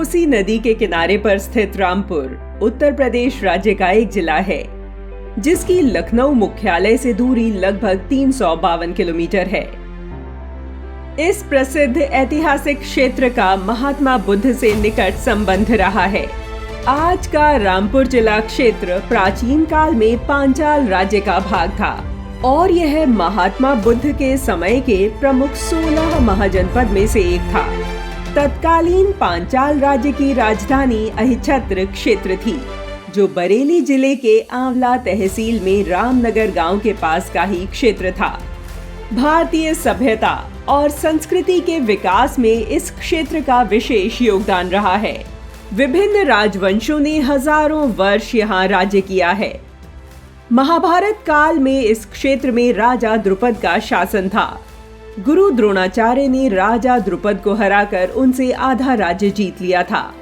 कोसी नदी के किनारे पर स्थित रामपुर उत्तर प्रदेश राज्य का एक जिला है, जिसकी लखनऊ मुख्यालय से दूरी लगभग 352 किलोमीटर है। इस प्रसिद्ध ऐतिहासिक क्षेत्र का महात्मा बुद्ध से निकट संबंध रहा है। आज का रामपुर जिला क्षेत्र प्राचीन काल में पांचाल राज्य का भाग था और यह महात्मा बुद्ध के समय के प्रमुख 16 महाजनपद में से एक था। तत्कालीन पांचाल राज्य की राजधानी अहिच्छत्र क्षेत्र थी, जो बरेली जिले के आंवला तहसील में रामनगर गांव के पास का ही क्षेत्र था। भारतीय सभ्यता और संस्कृति के विकास में इस क्षेत्र का विशेष योगदान रहा है। विभिन्न राजवंशों ने हजारों वर्ष यहाँ राज्य किया है। महाभारत काल में इस क्षेत्र में राजा द्रुपद का शासन था। गुरु द्रोणाचार्य ने राजा द्रुपद को हराकर उनसे आधा राज्य जीत लिया था।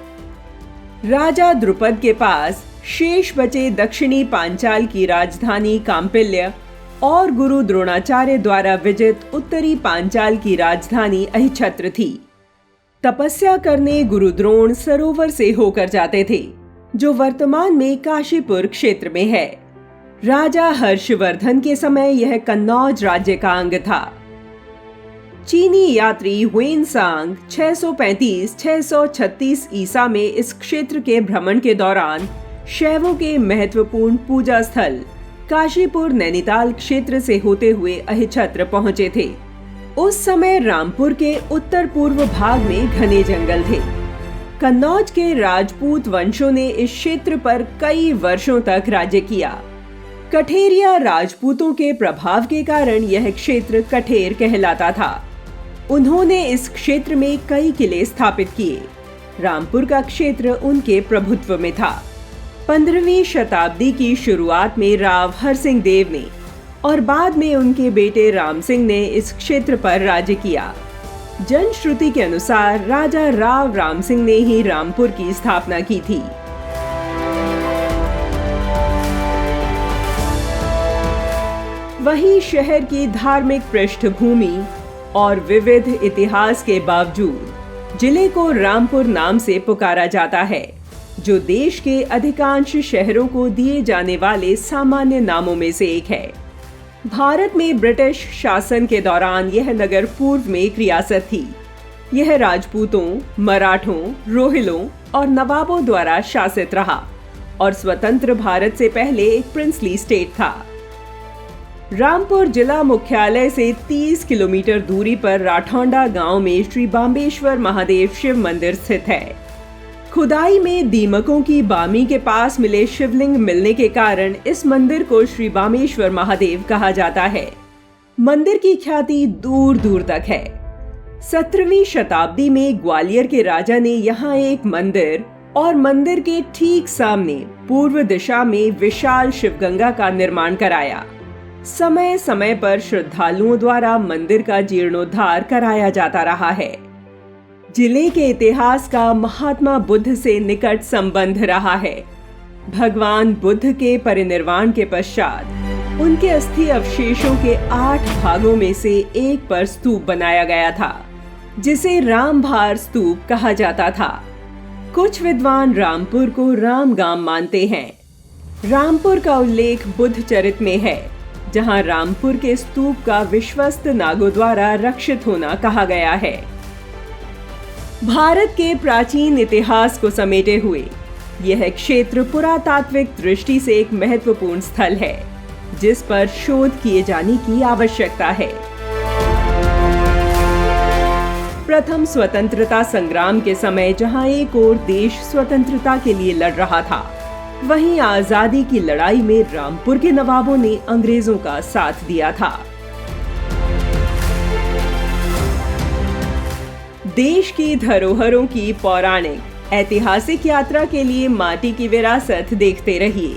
राजा द्रुपद के पास शेष बचे दक्षिणी पांचाल की राजधानी कांपिल्य और गुरु द्रोणाचार्य द्वारा विजित उत्तरी पांचाल की राजधानी अहिच्छत्र थी। तपस्या करने गुरु द्रोण सरोवर से होकर जाते थे, जो वर्तमान में काशीपुर क्षेत्र में है। राजा हर्षवर्धन के समय यह कन्नौज राज्य का अंग था। चीनी यात्री हुएनसांग 635-636 ईसा में इस क्षेत्र के भ्रमण के दौरान शैवों के महत्वपूर्ण पूजा स्थल काशीपुर नैनीताल क्षेत्र से होते हुए अहिच्छत्र पहुंचे थे। उस समय रामपुर के उत्तर पूर्व भाग में घने जंगल थे। कन्नौज के राजपूत वंशों ने इस क्षेत्र पर कई वर्षों तक राज्य किया। कठेरिया राजपूतों के प्रभाव के कारण यह क्षेत्र कठेर कहलाता था। उन्होंने इस क्षेत्र में कई किले स्थापित किए। रामपुर का क्षेत्र उनके प्रभुत्व में था। 15वीं शताब्दी की शुरुआत में राव हरसिंह देव ने और बाद में उनके बेटे राम सिंह ने इस क्षेत्र पर राज्य किया। जनश्रुति के अनुसार राजा राव राम सिंह ने ही रामपुर की स्थापना की थी। वहीं शहर की धार्मिक पृष्ठभूमि और विविध इतिहास के बावजूद जिले को रामपुर नाम से पुकारा जाता है, जो देश के अधिकांश शहरों को दिए जाने वाले सामान्य नामों में से एक है। भारत में ब्रिटिश शासन के दौरान यह नगर पूर्व में एक रियासत थी। यह राजपूतों, मराठों, रोहिलों और नवाबों द्वारा शासित रहा और स्वतंत्र भारत से पहले एक प्रिंसली स्टेट था। रामपुर जिला मुख्यालय से 30 किलोमीटर दूरी पर राठौंडा गांव में श्री बाम्बेश्वर महादेव शिव मंदिर स्थित है। खुदाई में दीमकों की बामी के पास मिले शिवलिंग मिलने के कारण इस मंदिर को श्री बामेश्वर महादेव कहा जाता है। मंदिर की ख्याति दूर दूर तक है। 17वीं शताब्दी में ग्वालियर के राजा ने यहाँ एक मंदिर और मंदिर के ठीक सामने पूर्व दिशा में विशाल शिवगंगा का निर्माण कराया। समय समय पर श्रद्धालुओं द्वारा मंदिर का जीर्णोद्धार कराया जाता रहा है। जिले के इतिहास का महात्मा बुद्ध से निकट संबंध रहा है। भगवान बुद्ध के परिनिर्वाण के पश्चात उनके अस्थि अवशेषों के 8 भागों में से एक पर स्तूप बनाया गया था, जिसे रामभार स्तूप कहा जाता था। कुछ विद्वान रामपुर को रामगाम मानते हैं। रामपुर का उल्लेख बुद्ध चरित में है, जहां रामपुर के स्तूप का विश्वस्त नागों द्वारा रक्षित होना कहा गया है। भारत के प्राचीन इतिहास को समेटे हुए यह क्षेत्र पुरातात्विक दृष्टि से एक महत्वपूर्ण स्थल है, जिस पर शोध किए जाने की आवश्यकता है। प्रथम स्वतंत्रता संग्राम के समय जहां एक ओर देश स्वतंत्रता के लिए लड़ रहा था, वहीं आजादी की लड़ाई में रामपुर के नवाबों ने अंग्रेजों का साथ दिया था। देश की धरोहरों की पौराणिक ऐतिहासिक यात्रा के लिए माटी की विरासत देखते रहिए।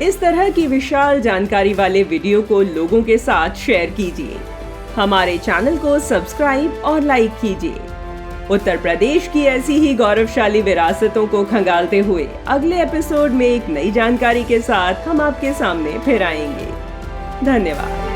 इस तरह की विशाल जानकारी वाले वीडियो को लोगों के साथ शेयर कीजिए। हमारे चैनल को सब्सक्राइब और लाइक कीजिए। उत्तर प्रदेश की ऐसी ही गौरवशाली विरासतों को खंगालते हुए अगले एपिसोड में एक नई जानकारी के साथ हम आपके सामने फिर आएंगे। धन्यवाद।